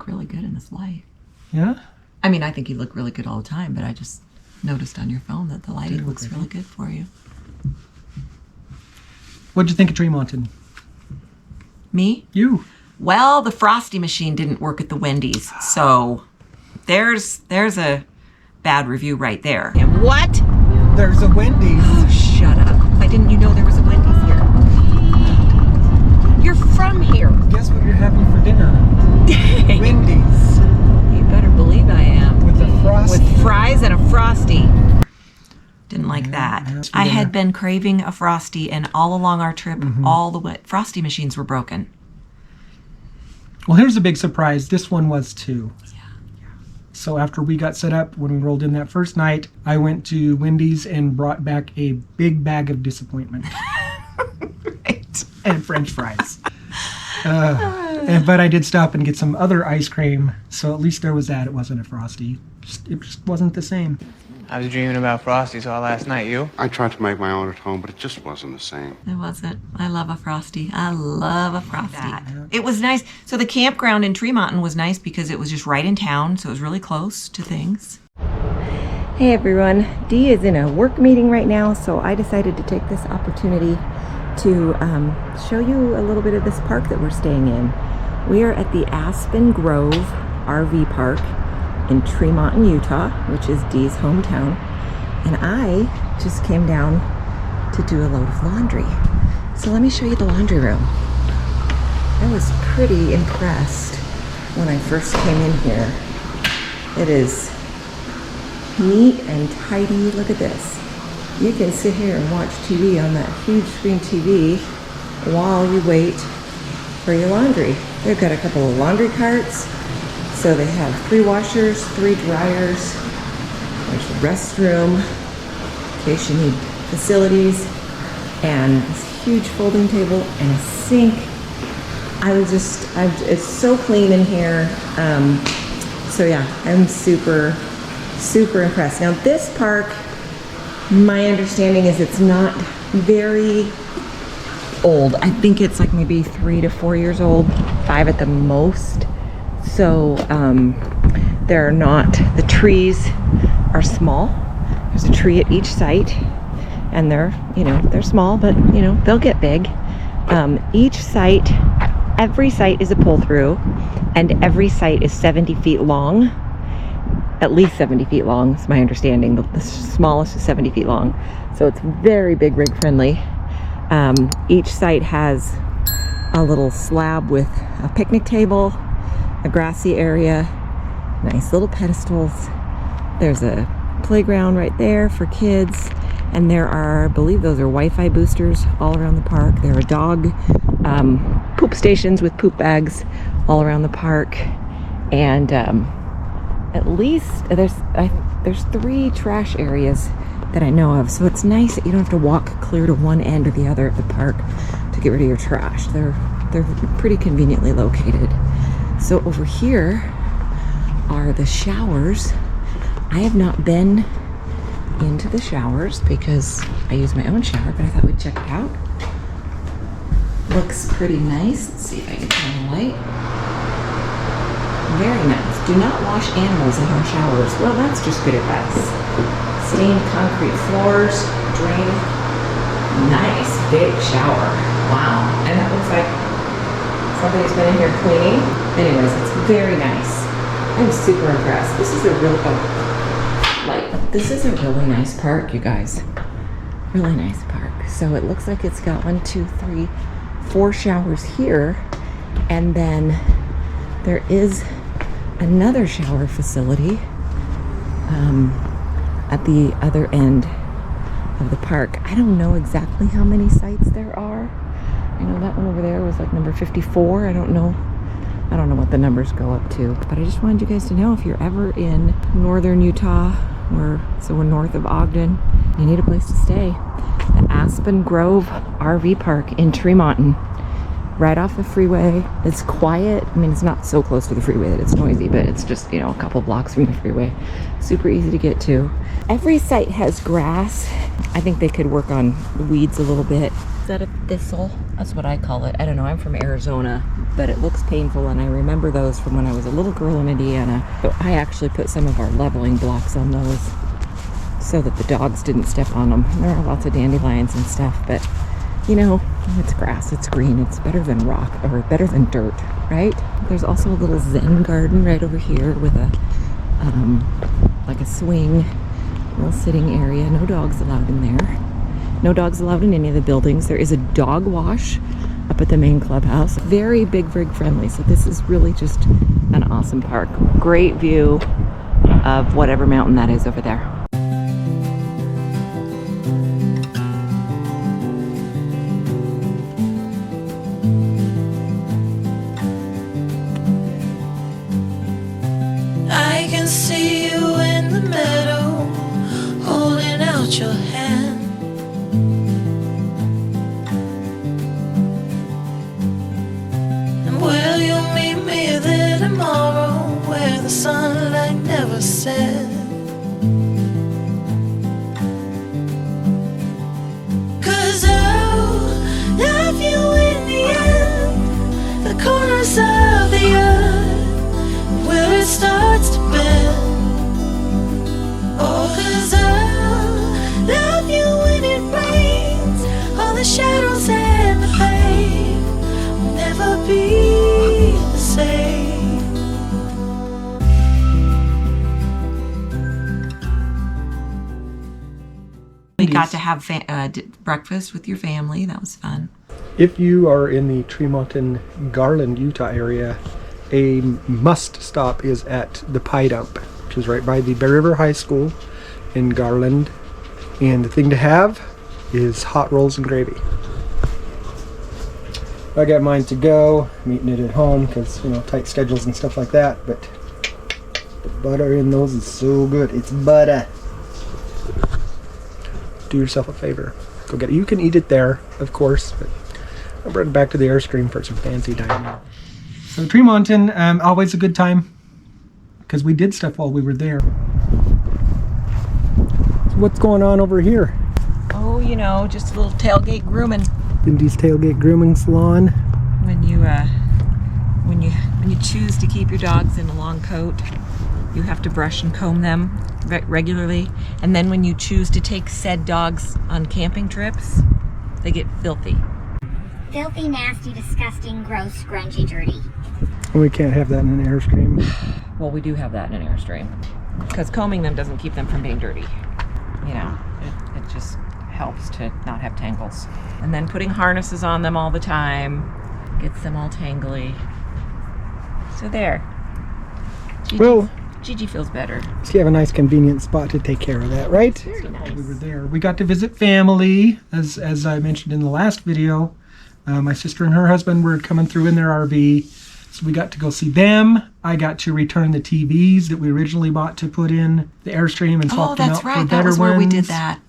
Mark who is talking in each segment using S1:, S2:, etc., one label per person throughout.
S1: look really good in this light.
S2: Yeah?
S1: I mean, I think you look really good all the time, but I just noticed on your phone that the lighting looks really good for you.
S2: What'd you think of Tremonton?
S1: Me?
S2: You.
S1: Well, the Frosty machine didn't work at the Wendy's, so there's a bad review right there. What?
S2: There's a Wendy's.
S1: Oh, shut up. Why didn't you know there was a Wendy's here? You're from here.
S2: Guess what you're having for dinner? Wendy's.
S1: You better believe I am.
S2: With a Frosty.
S1: With fries and a Frosty. Didn't like that. I had been craving a Frosty, and all along our trip, all the way, Frosty machines were broken.
S2: Well, here's a big surprise. This one was too.
S1: Yeah.
S2: So after we got set up, when we rolled in that first night, I went to Wendy's and brought back a big bag of disappointment.
S1: Right.
S2: And French fries. But I did stop and get some other ice cream, so at least there was that. It wasn't a Frosty. It just wasn't the same.
S3: I was dreaming about Frosties all last night, you?
S4: I tried to make my own at home, but it just wasn't the same.
S1: It wasn't. I love a Frosty. I love a Frosty. It was nice. So the campground in Tremonton was nice because it was just right in town, so it was really close to things.
S5: Hey everyone, Dee is in a work meeting right now, so I decided to take this opportunity to show you a little bit of this park that we're staying in. We are at the Aspen Grove RV Park in Tremonton, Utah, which is Dee's hometown. And I just came down to do a load of laundry. So let me show you the laundry room. I was pretty impressed when I first came in here. It is neat and tidy. Look at this. You can sit here and watch TV on that huge screen TV while you wait for your laundry. They've got a couple of laundry carts. So they have 3 washers, 3 dryers. There's a restroom in case you need facilities, and this huge folding table and a sink. It's so clean in here. So yeah, I'm super impressed. Now this park, my understanding is it's not very old. I think it's like maybe 3 to 4 years old, 5 at the most. So the trees are small. There's a tree at each site, and they're small, but they'll get big. Every site is a pull through, and every site is 70 feet long, at least 70 feet long, is my understanding. The smallest is 70 feet long. So it's very big rig friendly. Each site has a little slab with a picnic table, a grassy area, nice little pedestals. There's a playground right there for kids, and there are, I believe those are Wi-Fi boosters all around the park. There are dog poop stations with poop bags all around the park, and at least there's 3 trash areas that I know of. So it's nice that you don't have to walk clear to one end or the other of the park to get rid of your trash. They're pretty conveniently located. So over here are the showers. I have not been into the showers because I use my own shower, but I thought we'd check it out. Looks pretty nice. Let's see if I can turn the light. Very nice. Do not wash animals in our showers. Well, that's just good advice. Stained concrete floors, drain. Nice big shower. Wow. And that looks like somebody's been in here cleaning. Anyways, it's very nice. I'm super impressed. This is a really nice park, you guys. Really nice park. So it looks like it's got 1, 2, 3, 4 showers here, and then there is another shower facility at the other end of the park. I don't know exactly how many sites there are. I know that one over there was like number 54. I don't know what the numbers go up to, but I just wanted you guys to know if you're ever in northern Utah, we're north of Ogden, you need a place to stay. The Aspen Grove RV Park in Tremonton, right off the freeway. It's quiet. I mean, it's not so close to the freeway that it's noisy, but it's just, a couple blocks from the freeway. Super easy to get to. Every site has grass. I think they could work on the weeds a little bit. Is that a thistle? That's what I call it. I don't know, I'm from Arizona, but it looks painful, and I remember those from when I was a little girl in Indiana. But I actually put some of our leveling blocks on those so that the dogs didn't step on them. There are lots of dandelions and stuff, but you know, it's grass, it's green, it's better than rock, or better than dirt, right? There's also a little Zen garden right over here with a, like a swing, little sitting area. No dogs allowed in there. No dogs allowed in any of the buildings. There is a dog wash up at the main clubhouse. Very big rig friendly, so this is really just an awesome park. Great view of whatever mountain that is over there.
S6: I can see you in the meadow, holding out your hand. And will you meet me there tomorrow, where the sunlight never sets? 'Cause I'll love you in the end, the corners of the earth, where it starts to bend. Oh, 'cause I'll love you when it rains, all the shadows and the pain will never be the same.
S1: We got to have breakfast with your family. That was fun.
S2: If you are in the Tremonton, Garland, Utah area, a must stop is at the Pie Dump, which is right by the Bear River High School in Garland. And the thing to have is hot rolls and gravy. I got mine to go. I'm eating it at home because, you know, tight schedules and stuff like that. But the butter in those is so good. It's butter. Do yourself a favor. Go get it. You can eat it there, of course, but I'm running back to the Airstream for some fancy dining. So Tremonton, always a good time because we did stuff while we were there. So what's going on over here?
S1: Oh, you know, just a little tailgate grooming.
S2: Cindy's Tailgate Grooming Salon.
S1: When you choose to keep your dogs in a long coat, you have to brush and comb them regularly. And then when you choose to take said dogs on camping trips, they get filthy.
S7: Filthy, nasty, disgusting, gross, grungy, dirty.
S2: We can't have that in an Airstream.
S1: Well, we do have that in an Airstream because combing them doesn't keep them from being dirty. You know, it just helps to not have tangles. And then putting harnesses on them all the time gets them all tangly. So there. Gigi feels better.
S2: So you have a nice convenient spot to take care of that, right?
S1: Very nice.
S2: We were there. We got to visit family, as I mentioned in the last video. My sister and her husband were coming through in their RV, so we got to go see them. I got to return the TVs that we originally bought to put in the Airstream and swap them out for better ones.
S1: That was where we did that.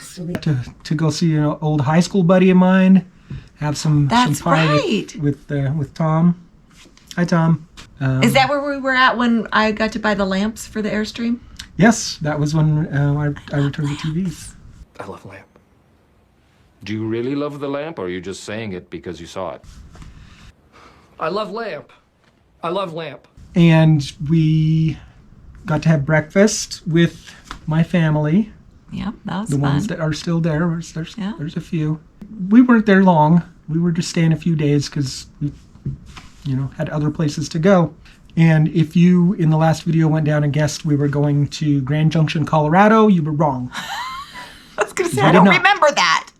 S2: So we got to go see an old high school buddy of mine. Have some pie with Tom. Hi, Tom.
S1: Is that where we were at when I got to buy the lamps for the Airstream?
S2: Yes, that was when I returned the TVs.
S8: I love lamp. Do you really love the lamp, or are you just saying it because you saw it?
S9: I love lamp. I love lamp.
S2: And we got to have breakfast with my family.
S1: Yep, that was
S2: the
S1: fun.
S2: Ones that are still there. There's a few. We weren't there long. We were just staying a few days because we, had other places to go. And if you, in the last video, went down and guessed we were going to Grand Junction, Colorado, you were wrong.
S1: I was going to say, I don't remember that.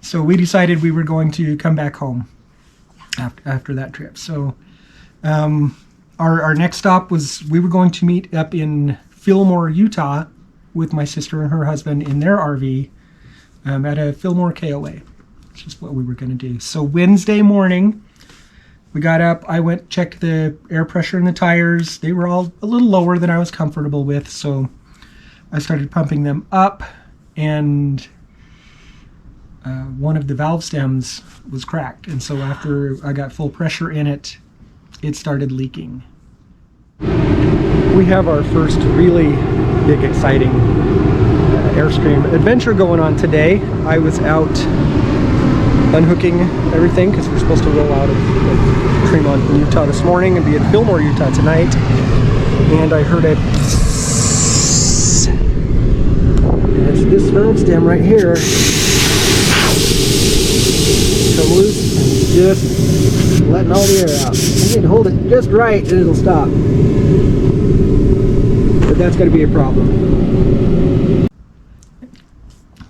S2: So we decided we were going to come back home after that trip. So our next stop was we were going to meet up in Fillmore, Utah with my sister and her husband in their RV at a Fillmore KOA, which is what we were going to do. So Wednesday morning, we got up. I went checked the air pressure in the tires. They were all a little lower than I was comfortable with, so I started pumping them up, and one of the valve stems was cracked. And so after I got full pressure in it, it started leaking. We have our first really big, exciting Airstream adventure going on today. I was out unhooking everything because we're supposed to roll out of Tremont, Utah this morning and be in Fillmore, Utah tonight. And I heard a psss. It's this valve stem right here. Come loose and just letting all the air out. You need to hold it just right and it'll stop. But that's got to be a problem.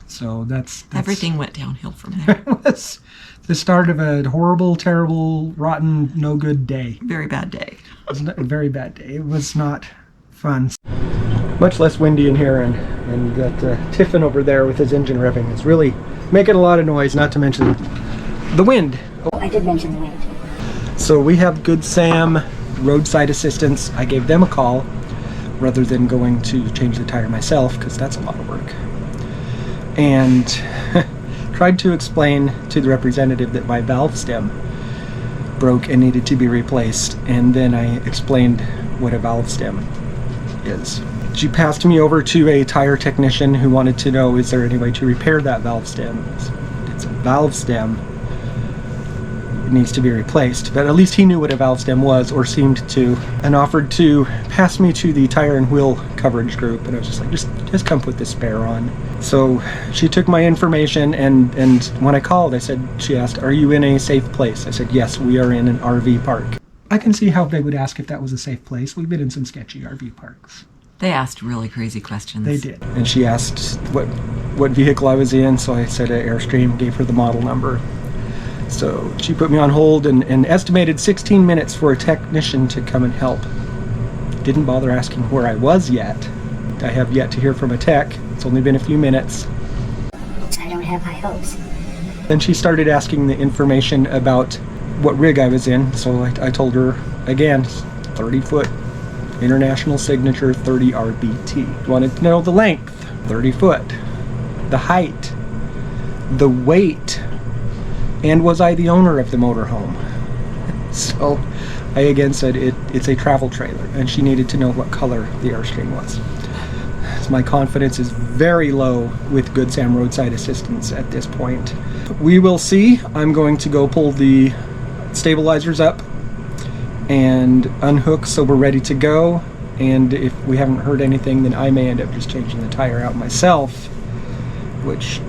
S2: So that's
S1: Everything went downhill from there.
S2: It was the start of a horrible, terrible, rotten, no good day.
S1: Very bad day.
S2: It was a very bad day. It was not fun. Much less windy in here, and that Tiffin over there with his engine revving is really making a lot of noise, not to mention the wind.
S7: Oh, I did mention the wind.
S2: So we have Good Sam roadside assistance. I gave them a call rather than going to change the tire myself because that's a lot of work. And tried to explain to the representative that my valve stem broke and needed to be replaced, and then I explained what a valve stem is. She passed me over to a tire technician who wanted to know, is there any way to repair that valve stem? It's a valve stem. It needs to be replaced, but at least he knew what a valve stem was, or seemed to, and offered to pass me to the tire and wheel coverage group. And I was just like, just come put this spare on. So she took my information, and when I called, she asked, are you in a safe place? I said, yes, we are in an RV park. I can see how they would ask if that was a safe place. We've been in some sketchy RV parks.
S1: They asked really crazy questions.
S2: They did. And she asked what vehicle I was in, so I said Airstream, gave her the model number. So she put me on hold and estimated 16 minutes for a technician to come and help. Didn't bother asking where I was yet. I have yet to hear from a tech. It's only been a few minutes.
S7: I don't have high hopes.
S2: Then she started asking the information about what rig I was in, so I told her, again, 30-foot international signature 30 RBT. Wanted to know the length, 30 foot, the height, the weight, and was I the owner of the motorhome? So I again said it's a travel trailer, and she needed to know what color the Airstream was. So my confidence is very low with Good Sam roadside assistance at this point. We will see. I'm going to go pull the stabilizers up and unhook so we're ready to go. And if we haven't heard anything, then I may end up just changing the tire out myself, which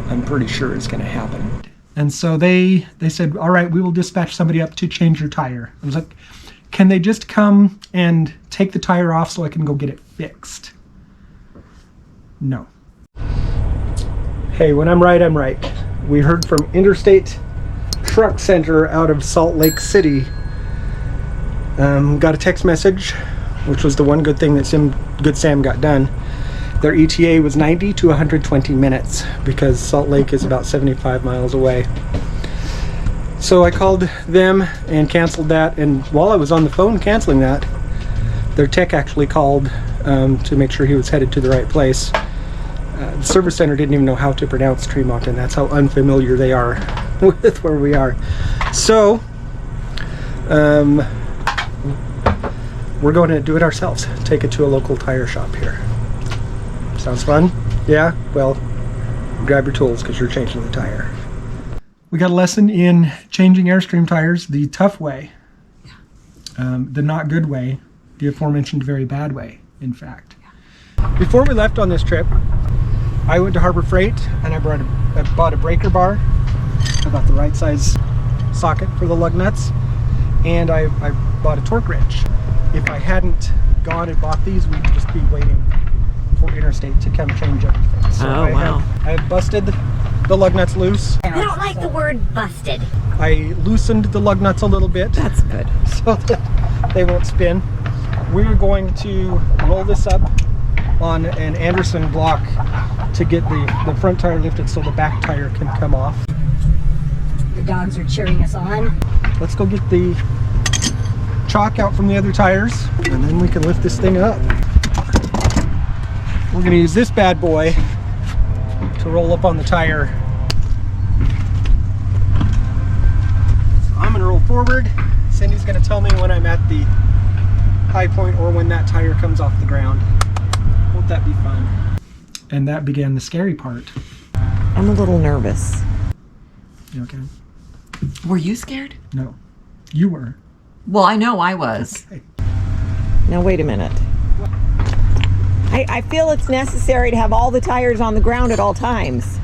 S2: I'm pretty sure is going to happen. And so they said, all right, we will dispatch somebody up to change your tire. I was like, can they just come and take the tire off so I can go get it fixed? No. Hey, when I'm right, I'm right. We heard from Interstate Truck Center out of Salt Lake City. Got a text message, which was the one good thing that Good Sam got done. Their ETA was 90 to 120 minutes because Salt Lake is about 75 miles away. So I called them and canceled that, and while I was on the phone canceling that, their tech actually called to make sure he was headed to the right place. The service center didn't even know how to pronounce Tremont, and that's how unfamiliar they are with where we are. So we're going to do it ourselves. Take it to a local tire shop here. Sounds fun? Yeah? Well, grab your tools because you're changing the tire. We got a lesson in changing Airstream tires the tough way, the not good way, the aforementioned very bad way, in fact. Before we left on this trip, I went to Harbor Freight and I bought a breaker bar. I got the right size socket for the lug nuts, and I bought a torque wrench. If I hadn't gone and bought these, we'd just be waiting for Interstate to come change everything. So I busted the lug nuts loose.
S7: I don't like the word busted.
S2: I loosened the lug nuts a little bit.
S1: That's good.
S2: So that they won't spin. We're going to roll this up on an Andersen block to get the front tire lifted so the back tire can come off.
S7: The dogs are cheering us on.
S2: Let's go get the chalk out from the other tires, and then we can lift this thing up. We're going to use this bad boy to roll up on the tire. So I'm going to roll forward. Cindy's going to tell me when I'm at the high point or when that tire comes off the ground. Won't that be fun? And that began the scary part.
S5: I'm a little nervous.
S2: You okay?
S1: Were you scared?
S2: No. You were.
S1: Well, I know I was.
S2: Okay.
S5: Now wait a minute. I feel it's necessary to have all the tires on the ground at all times.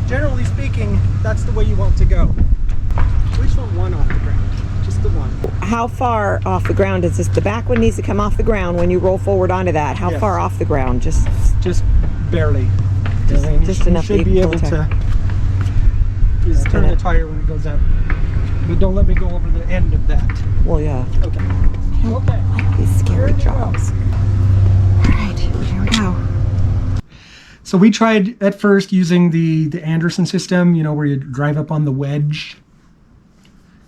S2: Generally speaking, that's the way you want to go. We just want one off the ground. Just the one.
S5: How far off the ground is this? The back one needs to come off the ground when you roll forward onto that. How
S2: Yes.
S5: far off the ground? Just
S2: barely.
S5: just enough
S2: You should
S5: that
S2: be
S5: you can
S2: able
S5: pull the
S2: to just turn the tire when it goes up. But don't let me go over the end of that.
S5: well, yeah.
S2: Okay. Okay.
S5: These scary jobs. All right, here we go.
S2: So we tried at first using the Andersen system, you know, where you drive up on the wedge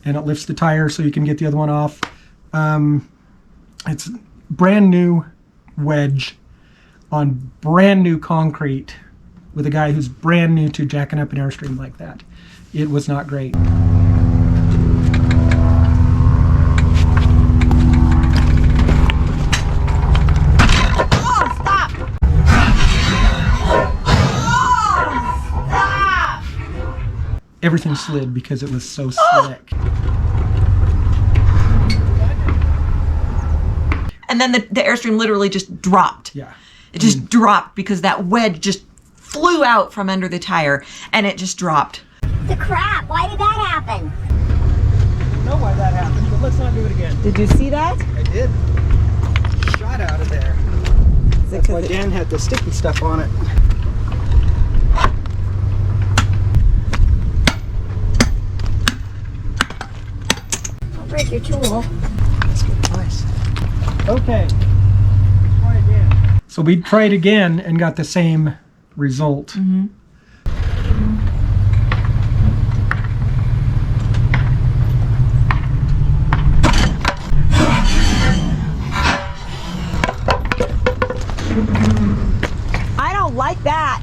S2: and it lifts the tire so you can get the other one off. It's brand new wedge on brand new concrete with a guy who's brand new to jacking up an Airstream like that. It was not great. Everything slid because it was so slick.
S1: And then the Airstream literally just dropped.
S2: Yeah.
S1: It just dropped because that wedge just flew out from under the tire and it just dropped.
S7: The crap, why did that happen?
S2: I don't know why that happened, but let's not do it again.
S5: Did you see that?
S2: I did. Shot out of there.
S5: Is it
S2: That's why
S5: 'cause it-
S2: Dan had the sticky stuff on it.
S7: Don't break your tool.
S2: That's good. Nice. Okay. Try again. So we tried again and got the same result.
S5: I don't like that.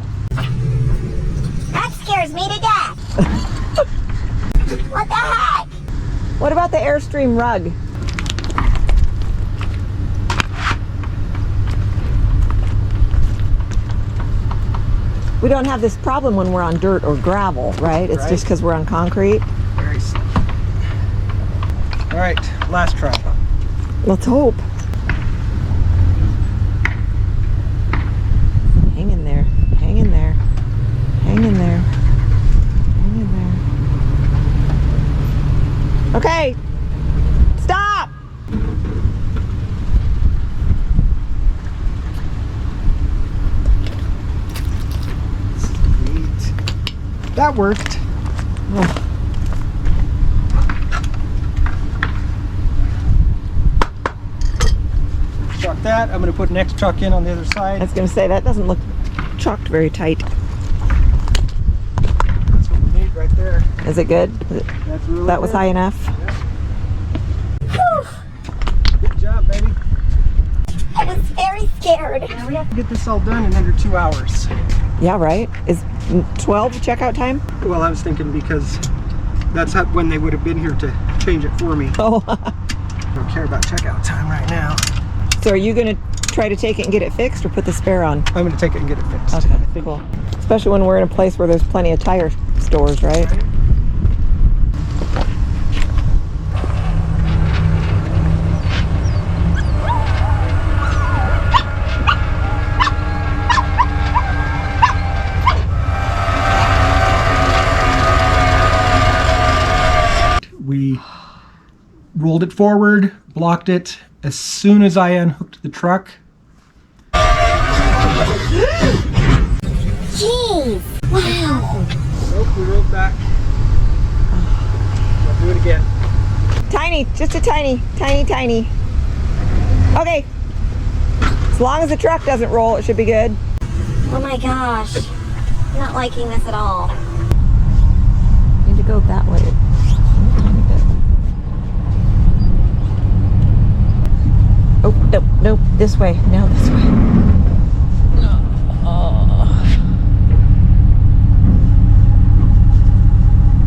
S7: That scares me to death. What the heck?
S5: What about the Airstream rug? We don't have this problem when we're on dirt or gravel, right? It's just because we're on concrete.
S2: Very slick. All right, last try.
S5: Let's hope. Hang in there. Hang in there. Hang in there. Hang in there. Okay. Stop!
S2: Sweet. That worked. Chuck that. I'm going to put an X chuck in on the other
S5: I
S2: side.
S5: was going to say, that doesn't look chalked very tight.
S2: That's what we need right there.
S5: Is it good?
S2: That's really
S5: That was
S2: good.
S5: high enough?
S2: Good job, baby.
S7: I was very scared.
S2: We have to get this all done in under 2 hours.
S5: Yeah, right? Is 12 checkout time?
S2: Well, I was thinking because that's when they would have been here to change it for me.
S5: Oh.
S2: I don't care about checkout time right now.
S5: So are you going to try to take it and get it fixed or put the spare on?
S2: I'm going to take it and get it fixed.
S5: Okay, cool. Especially when we're in a place where there's plenty of tire stores, right?
S2: We rolled it forward, blocked it. As soon as I unhooked the truck,
S7: Jeez. Wow.
S2: nope, we rolled back. We'll do it again.
S5: Tiny, just a tiny. Okay. As long as the truck doesn't roll, it should be good.
S7: Oh my gosh. I'm not liking this at all.
S5: Need to go that way. Oh, nope, this way. Now this way.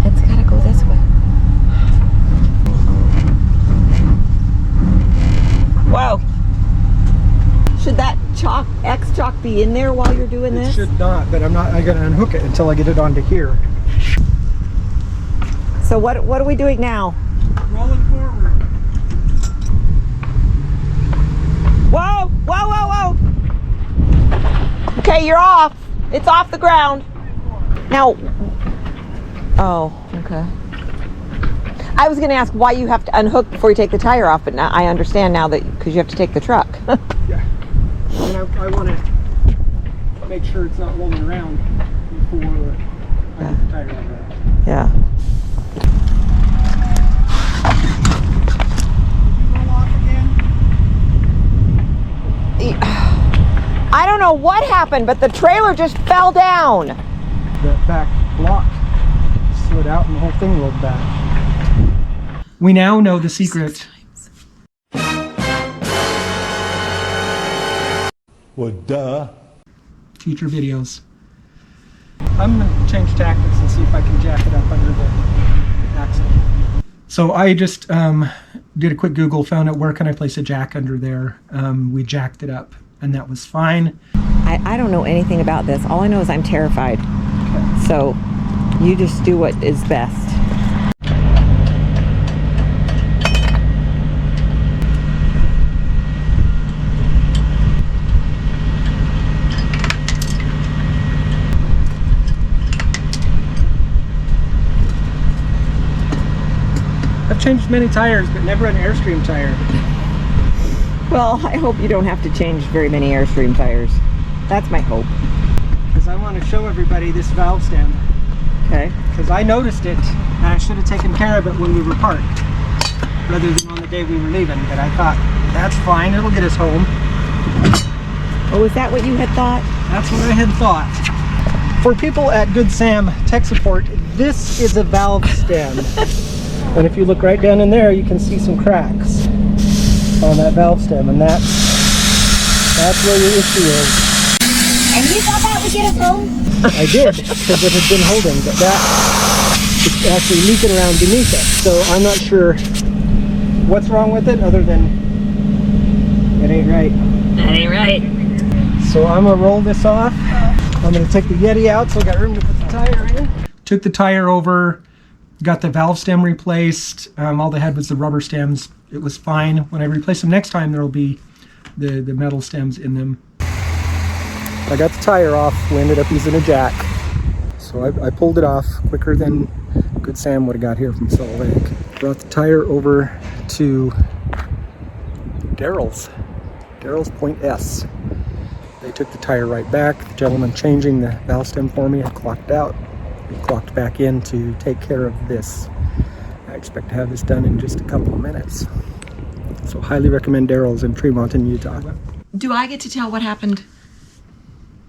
S5: It's gotta go this way. Wow. Should that X chalk be in there while you're doing
S2: It
S5: this?
S2: should not, but I'm not. I gotta unhook it until I get it onto here.
S5: So what are we doing now?
S2: Rolling forward.
S5: Whoa, whoa, whoa, whoa. Okay, you're off. It's off the ground. Now, oh, okay. I was going to ask why you have to unhook before you take the tire off, but now I understand now that because you have to take the truck.
S2: Yeah. And I want to make sure it's not rolling around before I get the tire off.
S5: Yeah.
S2: Roll off again.
S5: I don't know what happened, but the trailer just fell down.
S2: The back block slid out and the whole thing rolled back. We now know the secret.
S10: Well, duh.
S2: Future videos. I'm going to change tactics and see if I can jack it up under the axle. So I just did a quick Google, found out where can I place a jack under there. We jacked it up and that was fine.
S5: I don't know anything about this. All I know is I'm terrified.
S2: Okay.
S5: So you just do what is best.
S2: I've changed many tires, but never an Airstream tire.
S5: Well, I hope you don't have to change very many Airstream tires. That's my hope.
S2: Because I want to show everybody this valve stem.
S5: Okay.
S2: Because I noticed it, and I should have taken care of it when we were parked, rather than on the day we were leaving. But I thought, that's fine, it'll get us home.
S5: Oh, is that what you had thought?
S2: That's what I had thought. For people at Good Sam Tech Support, this is a valve stem. And if you look right down in there, you can see some cracks on that valve stem, and that's where your issue is.
S7: And you thought that would get us home?
S2: I did, because it had been holding, but that is actually leaking around beneath it. So I'm not sure what's wrong with it, other than it ain't right.
S5: That ain't right.
S2: So I'm gonna roll this off. I'm gonna take the Yeti out, so I got room to put the tire in. Took the tire over, got the valve stem replaced. All they had was the rubber stems. It was fine. When I replace them next time, there'll be the metal stems in them. I got the tire off. We ended up using a jack. So I pulled it off quicker than Good Sam would have got here from Salt Lake. Brought the tire over to Daryl's Point S. They took the tire right back. The gentleman changing the valve stem for me had clocked out. We clocked back in to take care of this. I expect to have this done in just a couple of minutes. So highly recommend Daryl's in Tremont in Utah.
S1: Do I get to tell what happened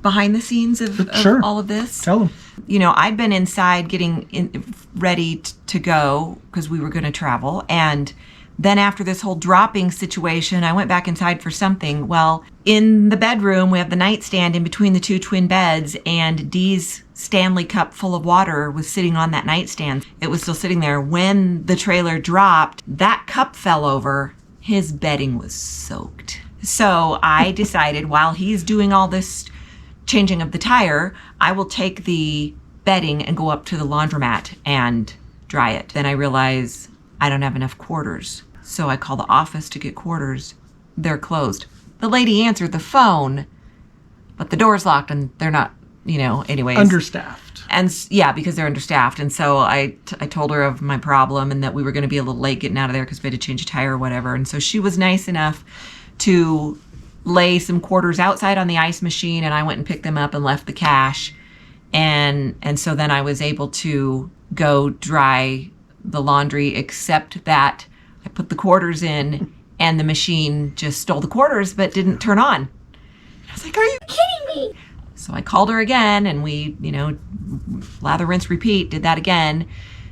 S1: behind the scenes of
S2: Sure.
S1: all of this?
S2: Tell them.
S1: You know, I'd been inside getting ready to go because we were going to travel. And then after this whole dropping situation, I went back inside for something. Well, in the bedroom, we have the nightstand in between the two twin beds, and Dee's Stanley cup full of water was sitting on that nightstand. It was still sitting there. When the trailer dropped, that cup fell over. His bedding was soaked. So I decided while he's doing all this changing of the tire, I will take the bedding and go up to the laundromat and dry it. Then I realize I don't have enough quarters. So I call the office to get quarters. They're closed. The lady answered the phone, but the door's locked and they're not, you know, anyways.
S2: Understaffed.
S1: And yeah, because they're understaffed. And so I told her of my problem and that we were going to be a little late getting out of there because we had to change a tire or whatever. And so she was nice enough to lay some quarters outside on the ice machine, and I went and picked them up and left the cash. And so then I was able to go dry the laundry, except that I put the quarters in and the machine just stole the quarters but didn't turn on. I was like, are you kidding me? So I called her again, and we, you know, lather, rinse, repeat, did that again.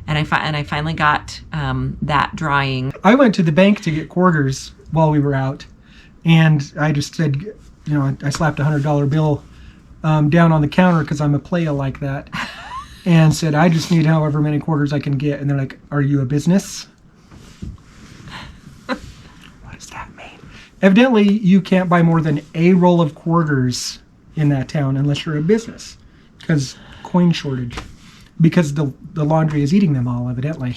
S1: And I finally got that drying.
S2: I went to the bank to get quarters while we were out, and I just said, you know, I slapped a $100 bill down on the counter because I'm a playa like that, and said, I just need however many quarters I can get. And they're like, are you a business? What does that mean? Evidently, you can't buy more than a roll of quarters in that town unless you're a business, because coin shortage. Because the the laundry is eating them all, evidently.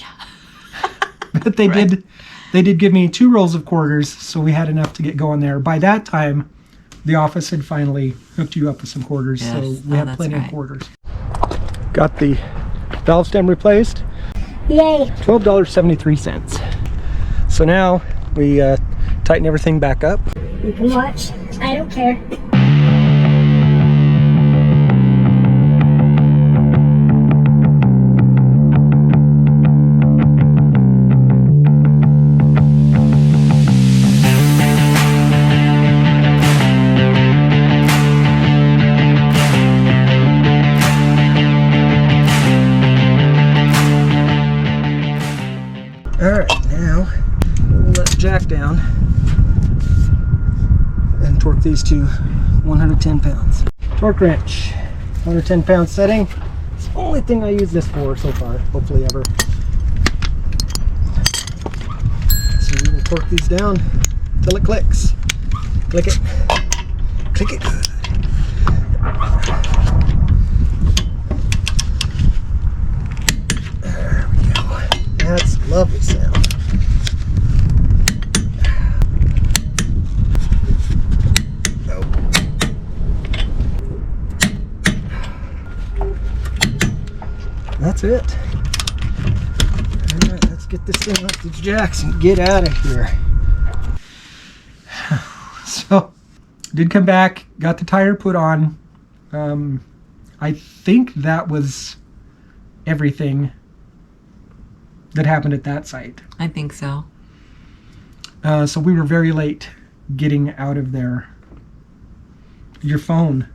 S2: But they did give me 2 rolls of quarters, so we had enough to get going there. By that time, the office had finally hooked you up with some quarters,
S1: Yes.
S2: so we have
S1: that's
S2: plenty
S1: right.
S2: of quarters. Got the valve stem replaced.
S7: Yay.
S2: $12.73. So now we tighten everything back up.
S7: You can watch. I don't care.
S2: Alright, now we'll let Jack down and torque these to 110 pounds. Torque wrench, 110 pound setting. It's the only thing I use this for so far, hopefully ever. So we will torque these down until it clicks. Click it. Click it good. There we go. That's a lovely sound. That's it. Alright, let's get this thing up to Jack's and get out of here. So, did come back, got the tire put on. I think that was everything that happened at that site.
S1: I think so.
S2: So we were very late getting out of there. Your phone.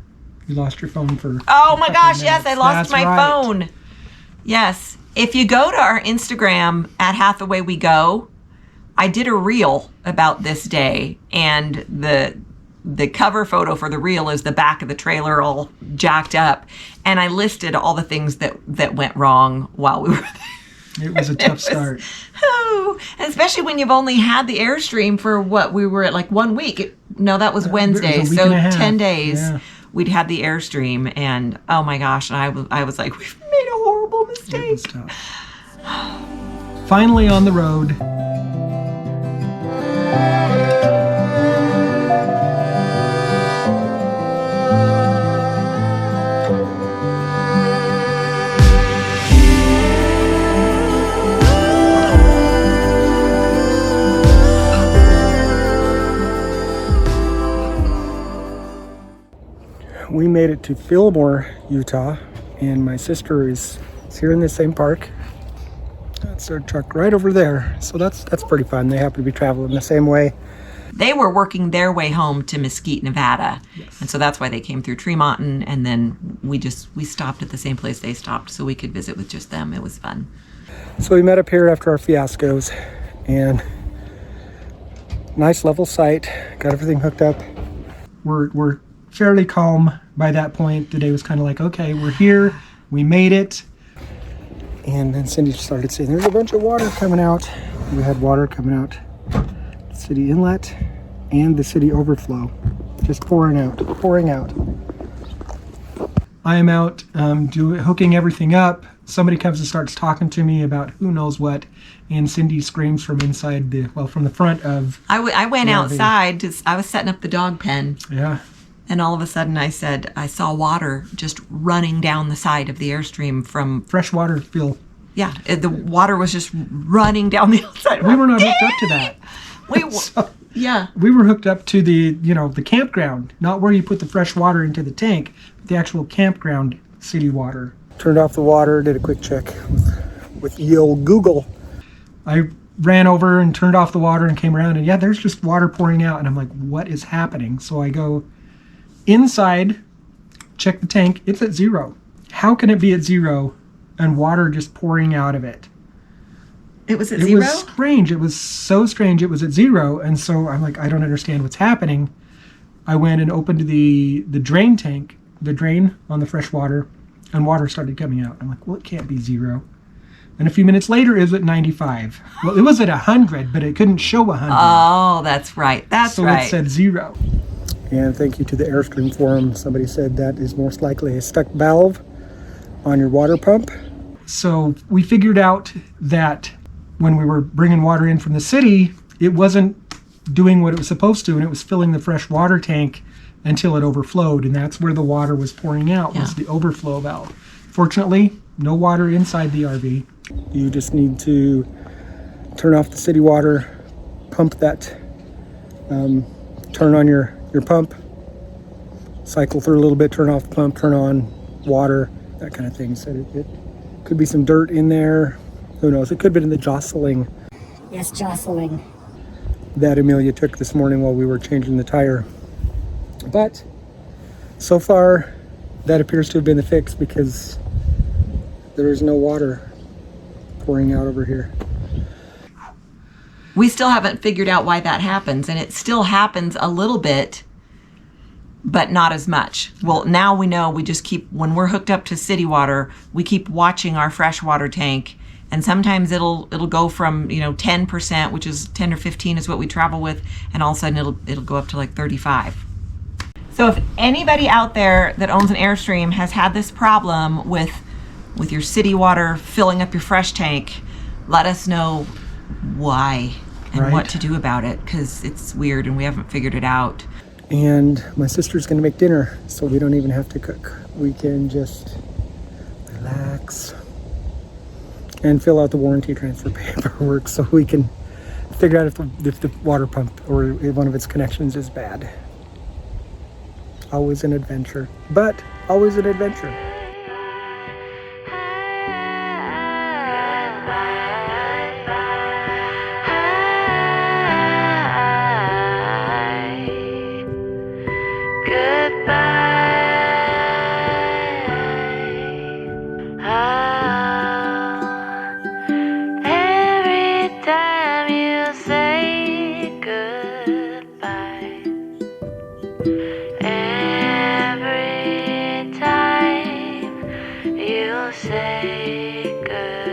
S2: You lost your phone for
S1: Oh my
S2: a couple
S1: gosh,
S2: of
S1: yes, I
S2: minutes.
S1: lost
S2: That's
S1: my
S2: right.
S1: phone. Yes. If you go to our Instagram at Hathaway We Go, I did a reel about this day, and the cover photo for the reel is the back of the trailer all jacked up, and I listed all the things that went wrong while we were there.
S2: It was a tough start.
S1: Oh, and especially when you've only had the Airstream for what, we were at like 1 week. No, that was Wednesday.
S2: It was a week
S1: So
S2: and a half.
S1: 10 days
S2: Yeah.
S1: we'd had the Airstream, and oh my gosh, and I was like, we've made a horrible
S2: It
S1: mistake.
S2: was tough. Finally on the road. We made it to Fillmore, Utah, and my sister is here in the same park. That's their truck right over there. So that's pretty fun. They happen to be traveling the same way.
S1: They were working their way home to Mesquite, Nevada.
S2: Yes.
S1: And so that's why they came through Tremont, and then we stopped at the same place they stopped so we could visit with just them. It was fun.
S2: So we met up here after our fiascos, and nice level site. Got everything hooked up. We're fairly calm by that point. The day was kind of like, okay, we're here. We made it. And then Cindy started saying, there's a bunch of water coming out. We had water coming out the city inlet and the city overflow. Just pouring out. I am out hooking everything up. Somebody comes and starts talking to me about who knows what. And Cindy screams from inside from the front of.
S1: I went
S2: the
S1: outside. I was setting up the dog pen.
S2: Yeah.
S1: And all of a sudden I said, I saw water just running down the side of the Airstream from...
S2: Freshwater fill.
S1: Yeah, the water was just running down the outside.
S2: We were not hooked up to that.
S1: Yeah.
S2: We were hooked up to the campground, not where you put the fresh water into the tank, but the actual campground city water. Turned off the water, did a quick check with the old Google. I ran over and turned off the water and came around, and yeah, there's just water pouring out, and I'm like, what is happening? So I go inside, check the tank, it's at 0. How can it be at 0 and water just pouring out of it?
S1: It was at 0?
S2: It was strange. It was so strange. It was at 0. And so I'm like, I don't understand what's happening. I went and opened the drain tank, the drain on the fresh water, and water started coming out. I'm like, well, it can't be 0. And a few minutes later, it was at 95. Well, it was at 100, but it couldn't show 100.
S1: Oh, that's right.
S2: So it said 0. And thank you to the Airstream forum. Somebody said that is most likely a stuck valve on your water pump. So we figured out that when we were bringing water in from the city, it wasn't doing what it was supposed to, and it was filling the fresh water tank until it overflowed, and that's where the water was pouring out, was the overflow valve. Fortunately, no water inside the RV. You just need to turn off the city water, pump that, turn on your pump, cycle through a little bit, turn off the pump, turn on water, that kind of thing. So it could be some dirt in there. Who knows? It could have been in the jostling.
S7: Yes, jostling.
S2: That Amelia took this morning while we were changing the tire. But so far, that appears to have been the fix because there is no water pouring out over here.
S5: We still haven't figured out why that happens, and it still happens a little bit, but not as much. Well, now we know. We just keep, when we're hooked up to city water, we keep watching our freshwater tank, and sometimes it'll go from 10%, which is 10 or 15 is what we travel with, and all of a sudden it'll go up to like 35. So if anybody out there that owns an Airstream has had this problem with your city water filling up your fresh tank, let us know why and what to do about it, because it's weird and we haven't figured it out.
S2: And my sister's gonna make dinner, so we don't even have to cook. We can just relax and fill out the warranty transfer paperwork so we can figure out if the water pump or if one of its connections is bad. Always an adventure, but always an adventure.
S6: Say goodbye.